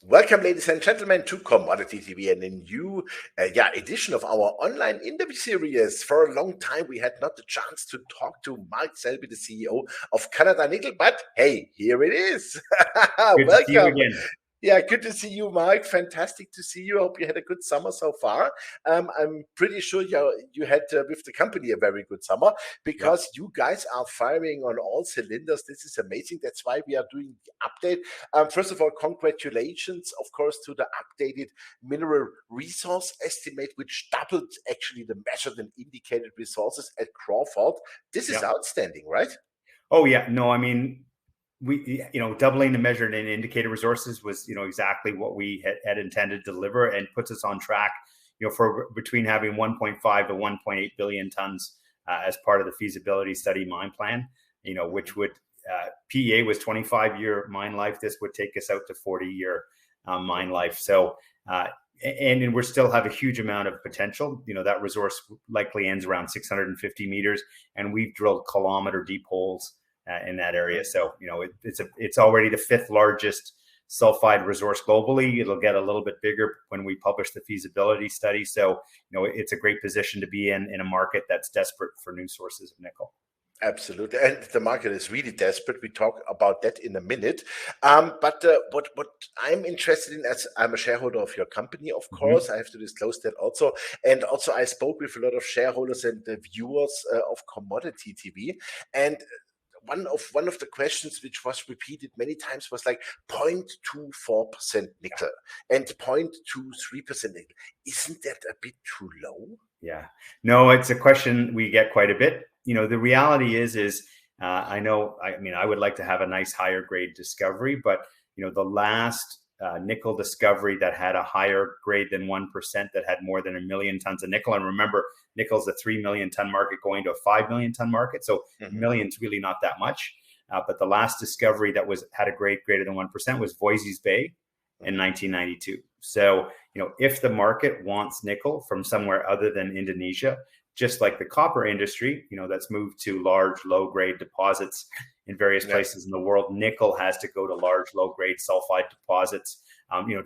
Welcome, ladies and gentlemen, to Commodity TV and a new edition of our online interview series. For a long time, we had not the chance to talk to Mark Selby, the CEO of Canada Nickel, but hey, here it is. Good to see you again. Yeah, good to see you, Mark. Fantastic to see you. Hope you had a good summer so far. I'm pretty sure you had with the company a very good summer because you guys are firing on all cylinders. This is amazing. That's why we are doing the update. First of all, congratulations, of course, to the updated mineral resource estimate, which doubled actually the measured and indicated resources at Crawford. This is outstanding, right? Oh, yeah. No, I mean, we doubling the measured and indicated resources was exactly what we had intended to deliver, and puts us on track for between having 1.5 to 1.8 billion tons as part of the feasibility study mine plan, which would PEA was 25-year mine life. This would take us out to 40-year mine life. So and we still have a huge amount of potential. That resource likely ends around 650 meters, and we've drilled kilometer deep holes in that area. So, it's already the 5th largest sulfide resource globally. It'll get a little bit bigger when we publish the feasibility study. So, it's a great position to be in a market that's desperate for new sources of nickel. Absolutely. And the market is really desperate. We talk about that in a minute. But what I'm interested in, as I'm a shareholder of your company, of course, I have to disclose that also. And also I spoke with a lot of shareholders and viewers of Commodity TV. And one of the questions which was repeated many times was like 0.24% nickel and 0.23% nickel. Isn't that a bit too low? Yeah, no, it's a question we get quite a bit. The reality is I would like to have a nice higher grade discovery, but the last nickel discovery that had a higher grade than 1% that had more than 1 million tons of nickel. And remember, nickel's a 3 million ton market going to a 5 million ton market. So a million's really not that much. But the last discovery that had a grade greater than 1% was Voisey's Bay in 1992. So, if the market wants nickel from somewhere other than Indonesia, just like the copper industry, that's moved to large, low-grade deposits in various places in the world, nickel has to go to large, low-grade sulfide deposits,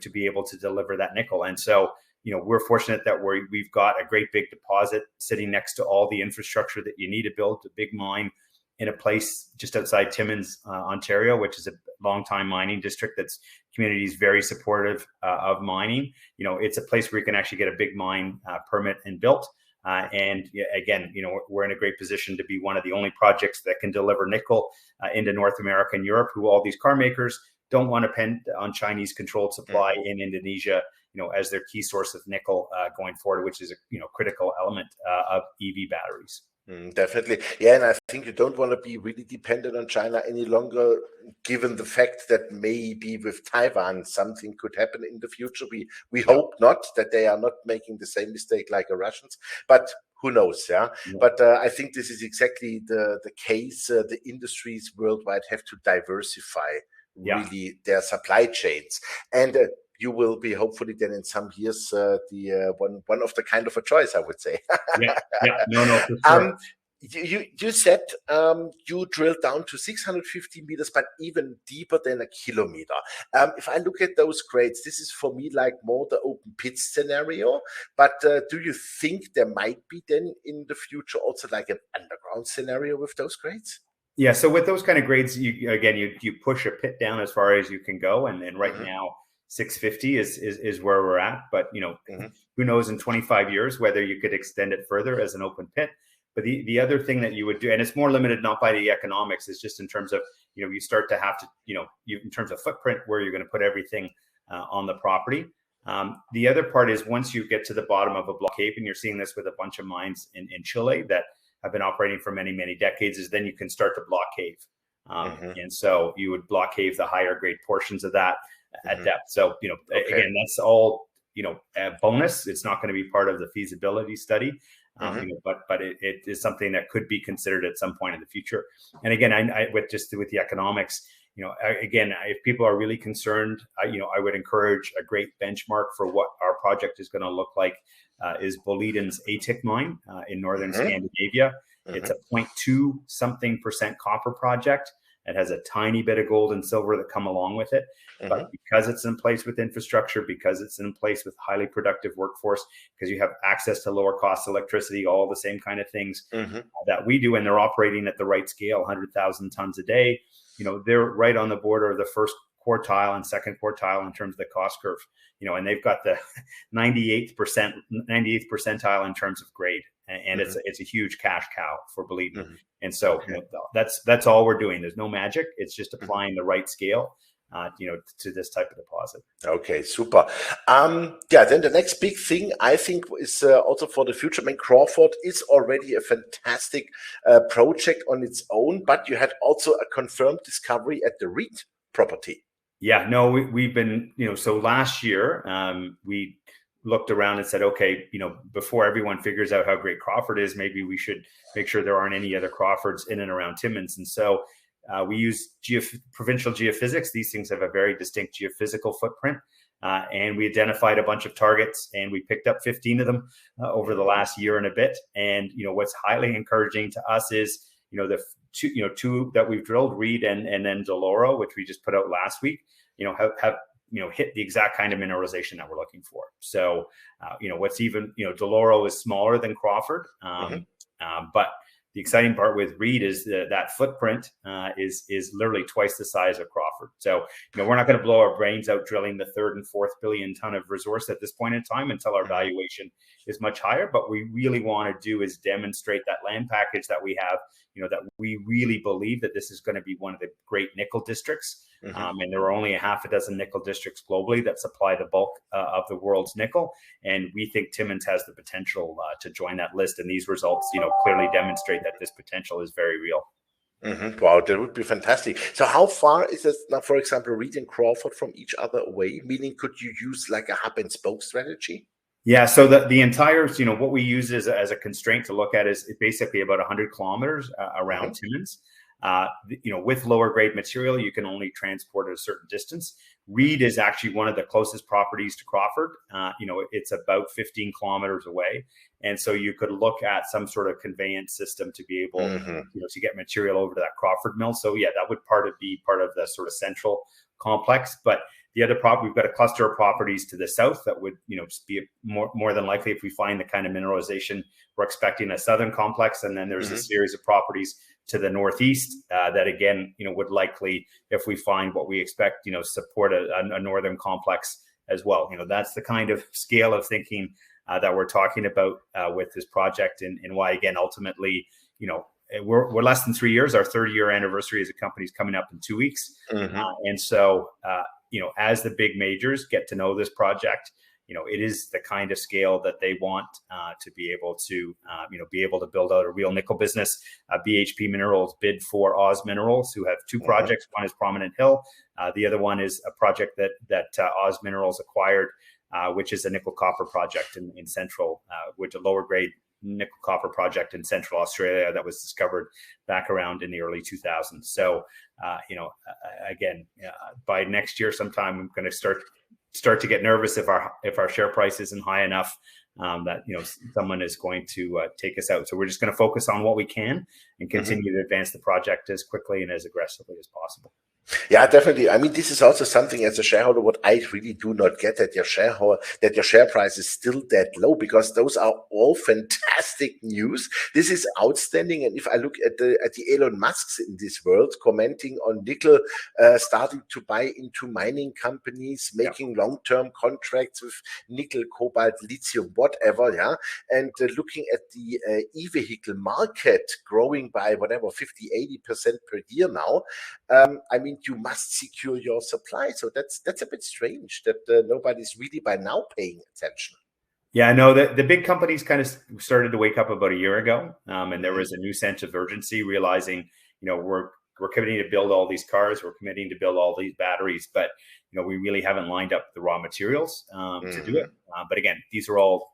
to be able to deliver that nickel. And so, we're fortunate that we've got a great big deposit sitting next to all the infrastructure that you need to build a big mine in a place just outside Timmins, Ontario, which is a long-time mining district. That's community is very supportive of mining. It's a place where you can actually get a big mine permit and built. And again, we're in a great position to be one of the only projects that can deliver nickel into North America and Europe, who all these car makers don't want to depend on Chinese controlled supply in Indonesia, as their key source of nickel going forward, which is a critical element of EV batteries. Definitely. Yeah, and I think you don't want to be really dependent on China any longer, given the fact that maybe with Taiwan something could happen in the future. We hope not, that they are not making the same mistake like the Russians, but who knows, But I think this is exactly the case. The industries worldwide have to diversify really their supply chains. And you will be hopefully then in some years the one of the kind of a choice, I would say. No, for sure. You said you drilled down to 650 meters, but even deeper than a kilometer. If I look at those grades, this is for me like more the open pit scenario. But do you think there might be then in the future also like an underground scenario with those grades? Yeah, so with those kind of grades, you push a pit down as far as you can go, and right now 650 is where we're at. But who knows in 25 years whether you could extend it further as an open pit. But the other thing that you would do, and it's more limited not by the economics, is just in terms of you start to have to in terms of footprint where you're going to put everything on the property. The other part is once you get to the bottom of a block cave, and you're seeing this with a bunch of mines in Chile that have been operating for many decades, is then you can start to block cave. And so you would block cave the higher grade portions of that at depth. So, again, that's all, a bonus. It's not going to be part of the feasibility study, but it is something that could be considered at some point in the future. And again, I with the economics, again, if people are really concerned, I would encourage a great benchmark for what our project is going to look like is Boliden's ATIC mine in northern Scandinavia. It's a 0.2 something% copper project. It has a tiny bit of gold and silver that come along with it. But because it's in place with infrastructure, because it's in place with highly productive workforce, because you have access to lower cost electricity, all the same kind of things that we do, and they're operating at the right scale, 100,000 tons a day, they're right on the border of the first quartile and second quartile in terms of the cost curve, and they've got the 98th percentile in terms of grade, and it's a huge cash cow for Boliden. And so that's all we're doing. There's no magic. It's just applying the right scale to this type of deposit. Okay, super. Then the next big thing I think is also for the future. I mean, Crawford is already a fantastic project on its own, but you had also a confirmed discovery at the Reid property. Yeah, no, we've been, so last year we looked around and said, okay, before everyone figures out how great Crawford is, maybe we should make sure there aren't any other Crawfords in and around Timmins. And so we use provincial geophysics. These things have a very distinct geophysical footprint. And we identified a bunch of targets, and we picked up 15 of them over the last year and a bit. And, what's highly encouraging to us is, the two that we've drilled, Reid and then Deloro, which we just put out last week, have hit the exact kind of mineralization that we're looking for. So, what's even, Deloro is smaller than Crawford, but the exciting part with Reid is that footprint is literally twice the size of Crawford. So, we're not going to blow our brains out drilling the 3rd and 4th billion ton of resource at this point in time until our valuation is much higher. But we really want to do is demonstrate that land package that we have, that we really believe that this is going to be one of the great nickel districts. And there are only a half a dozen nickel districts globally that supply the bulk of the world's nickel. And we think Timmins has the potential to join that list. And these results, clearly demonstrate that this potential is very real. Wow, that would be fantastic. So how far is it now, for example, Reid and Crawford from each other away? Meaning, could you use like a hub and spoke strategy? Yeah, so the entire, what we use as a constraint to look at is basically about 100 kilometers around Timmins. With lower grade material, you can only transport at a certain distance. Reid is actually one of the closest properties to Crawford. It's about 15 kilometers away. And so you could look at some sort of conveyance system to be able, to get material over to that Crawford mill. So yeah, that would be part of the sort of central complex. But the other we've got a cluster of properties to the south that would, be more than likely, if we find the kind of mineralization we're expecting, a southern complex. And then there's a series of properties to the northeast that again, would likely, if we find what we expect, support a northern complex as well. That's the kind of scale of thinking that we're talking about with this project, and why, again, ultimately, we're less than 3 years. Our 30-year anniversary as a company is coming up in 2 weeks. And so, as the big majors get to know this project, it is the kind of scale that they want to be able to, build out a real nickel business. BHP Minerals bid for Oz Minerals, who have two projects. One is Prominent Hill. The other one is a project that Oz Minerals acquired, which is a nickel copper project in central, which a lower grade nickel copper project in central Australia that was discovered back around in the early 2000s. So, again, by next year sometime, I'm going to start to get nervous if our share price isn't high enough that someone is going to take us out. So we're just going to focus on what we can and continue to advance the project as quickly and as aggressively as possible. Yeah, definitely. I mean, this is also something as a shareholder, what I really do not get, that your share price is still that low, because those are all fantastic news. This is outstanding. And if I look at the Elon Musks in this world commenting on nickel, starting to buy into mining companies, making long-term contracts with nickel, cobalt, lithium, whatever, and looking at the e-vehicle market growing by whatever 50-80% per year now. I mean, you must secure your supply. So that's a bit strange that nobody's really by now paying attention. Yeah, I know that the big companies kind of started to wake up about a year ago, and there was a new sense of urgency, realizing, we're committing to build all these cars, we're committing to build all these batteries, but we really haven't lined up the raw materials to do it. But again, these are all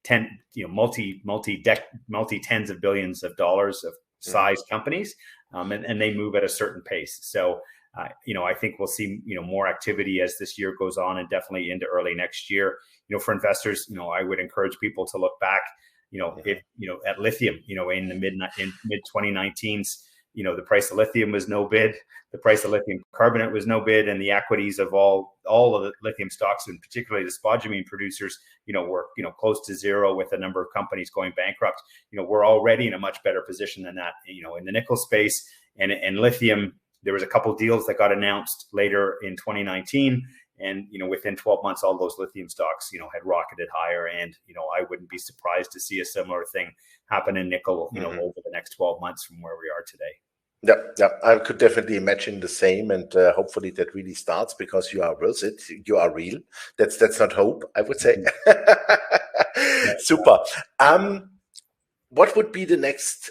multi tens of billions of dollars of size companies, and they move at a certain pace. So I think we'll see more activity as this year goes on, and definitely into early next year. For investors, I would encourage people to look back, at lithium, in the mid 2019s. the price of lithium was no bid, the price of lithium carbonate was no bid, and the equities of all of the lithium stocks, and particularly the spodumene producers, were close to zero, with a number of companies going bankrupt. We're already in a much better position than that. In the nickel space and lithium, there was a couple of deals that got announced later in 2019. And, within 12 months, all those lithium stocks, had rocketed higher. And, I wouldn't be surprised to see a similar thing happen in nickel, over the next 12 months from where we are today. Yeah, I could definitely imagine the same, and hopefully that really starts, because you are worth it. You are real. That's not hope, I would say. Super. What would be the next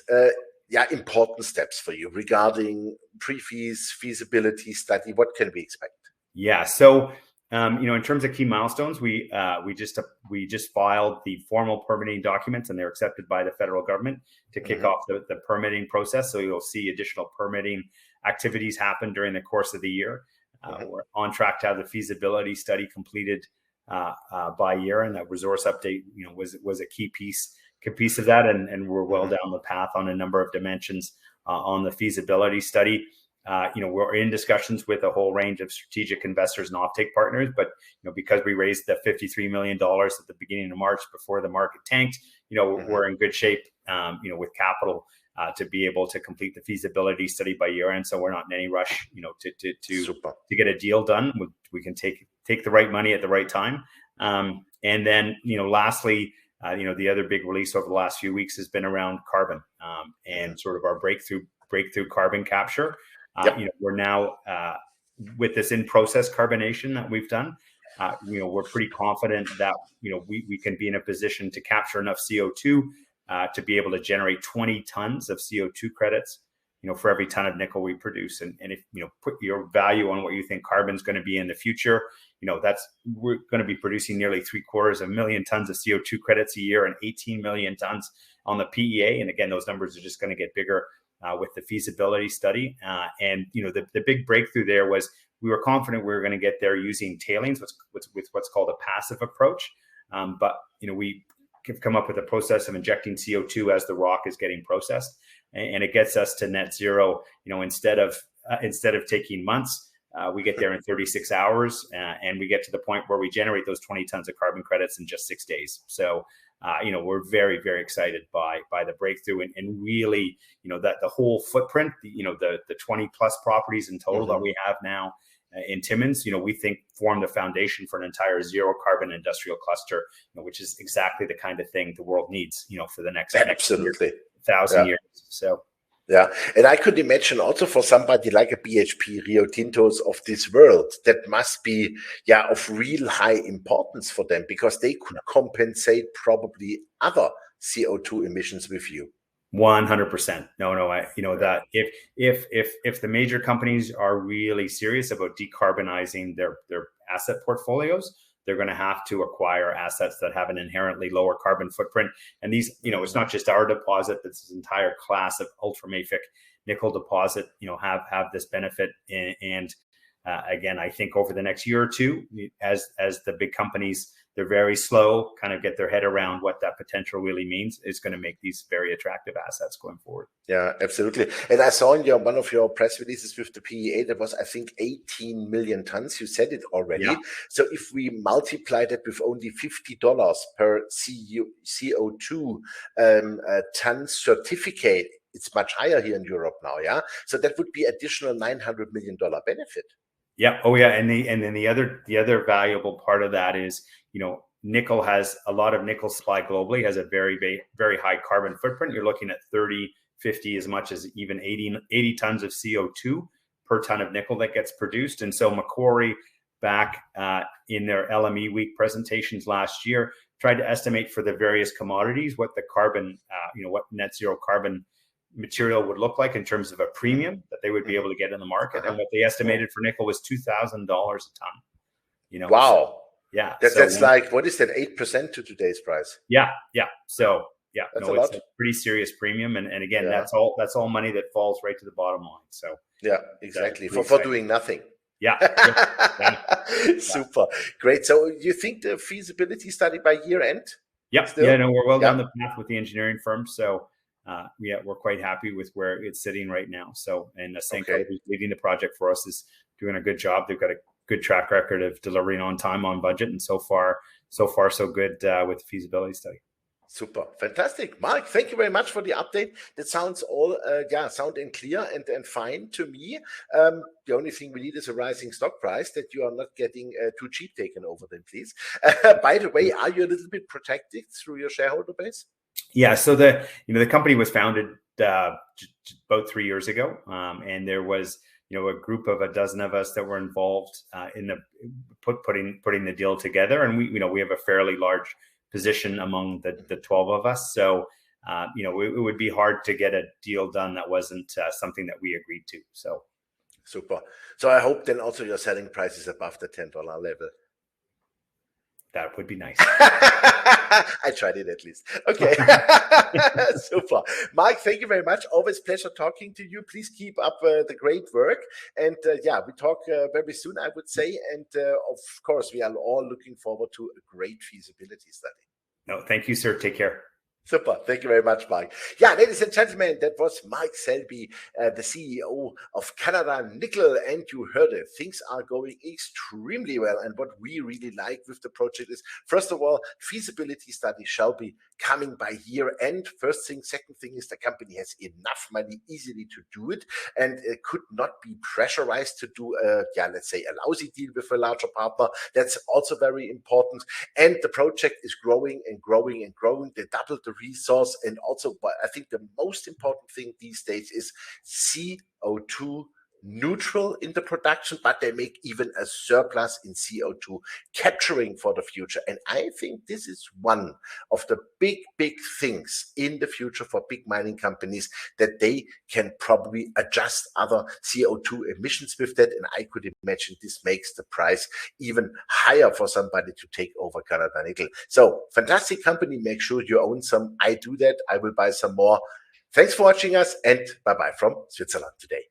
important steps for you regarding feasibility study? What can we expect? Yeah. So, in terms of key milestones, we just filed the formal permitting documents, and they're accepted by the federal government to kick off the permitting process. So you'll see additional permitting activities happen during the course of the year. We're on track to have the feasibility study completed by year, and that resource update, was a key piece of that, and we're well down the path on a number of dimensions on the feasibility study. We're in discussions with a whole range of strategic investors and offtake partners, but because we raised the $53 million at the beginning of March before the market tanked, we're in good shape, with capital to be able to complete the feasibility study by year end. So we're not in any rush, to get a deal done. We can take the right money at the right time, and then lastly, the other big release over the last few weeks has been around carbon, and sort of our breakthrough carbon capture. We're now with this in-process carbonation that we've done. We're pretty confident that we can be in a position to capture enough CO2 to be able to generate 20 tons of CO2 credits, for every ton of nickel we produce. And if put your value on what you think carbon's going to be in the future, we're going to be producing nearly 750,000 tons of CO2 credits a year and 18 million tons on the PEA. And again, those numbers are just going to get bigger with the feasibility study. And the big breakthrough there was we were confident we were going to get there using tailings, with what's called a passive approach. But we have come up with a process of injecting CO2 as the rock is getting processed, and it gets us to net zero. Instead of taking months, we get there in 36 hours, and we get to the point where we generate those 20 tons of carbon credits in just 6 days. So, we're very, very excited by the breakthrough, and really, that the whole footprint, the 20 plus properties in total that we have now in Timmins, we think form the foundation for an entire zero carbon industrial cluster, which is exactly the kind of thing the world needs, for the next 1,000 years. So. Yeah, and I could imagine also for somebody like a BHP, Rio Tintos of this world, that must be of real high importance for them, because they could compensate probably other CO2 emissions with you. 100%. That if the major companies are really serious about decarbonizing their asset portfolioes, they're going to have to acquire assets that have an inherently lower carbon footprint. And these, it's not just our deposit, but this entire class of ultramafic nickel deposit, have this benefit. And again, I think over the next year or two, as the big companies, they're very slow, kind of get their head around what that potential really means, is going to make these very attractive assets going forward. Yeah, absolutely. And I saw in one of your press releases with the PEA, that was, I think, 18 million tons. You said it already. Yeah. So if we multiply that with only $50 per CO2 ton certificate, it's much higher here in Europe now. Yeah. So that would be additional $900 million benefit. Yeah. Oh, yeah. And then the other valuable part of that is, nickel has a lot of nickel supply globally, has a very, very, very high carbon footprint. You're looking at 30, 50, as much as even 80 tons of CO2 per ton of nickel that gets produced. And so Macquarie, back in their LME Week presentations last year, tried to estimate for the various commodities what the carbon, what net zero carbon material would look like in terms of a premium that they would be able to get in the market. And what they estimated for nickel was $2,000 a ton. Wow. So, yeah. That's like, what is that, 8% to today's price? Yeah. Yeah. So yeah, it's a pretty serious premium. And again, that's all money that falls right to the bottom line. So yeah, exactly. For doing nothing. Yeah. Super. Great. So you think the feasibility study by year end? Yep. Still? Yeah, no, we're well down the path with the engineering firm. So yeah, we're quite happy with where it's sitting right now. So, and Senko, Okay. who's leading the project for us, is doing a good job. They've got a good track record of delivering on time, on budget, and so far so good with the feasibility study. Super, fantastic, Mark. Thank you very much for the update. That sounds all sound and clear and fine to me. The only thing we need is a rising stock price, that you are not getting too cheap taken over. Then, please. By the way, are you a little bit protected through your shareholder base? Yeah. So the company was founded about 3 years ago, and there was a group of a dozen of us that were involved in the putting the deal together, and we have a fairly large position among the 12 of us. So, it would be hard to get a deal done that wasn't something that we agreed to. So, super. So I hope then also your selling price is above the $10 level. That would be nice. I tried it at least. Okay. Super. Mark, thank you very much. Always pleasure talking to you. Please keep up the great work. And we talk very soon, I would say. And of course, we are all looking forward to a great feasibility study. No, thank you, sir. Take care. Super. Thank you very much, Mike. Yeah, ladies and gentlemen, that was Mike Selby, the CEO of Canada Nickel. And you heard it. Things are going extremely well. And what we really like with the project is, first of all, feasibility study shall be coming by year end. First thing. Second thing is the company has enough money easily to do it. And it could not be pressurized to do, let's say, a lousy deal with a larger partner. That's also very important. And the project is growing and growing and growing. They doubled the resource, and also, but I think the most important thing these days is CO2 neutral in the production, but they make even a surplus in CO2 capturing for the future. And I think this is one of the big things in the future for big mining companies, that they can probably adjust other CO2 emissions with that. And I could imagine this makes the price even higher for somebody to take over Canada Nickel. So fantastic company. Make sure you own some. I do that. I will buy some more. Thanks for watching us, and bye-bye from Switzerland today.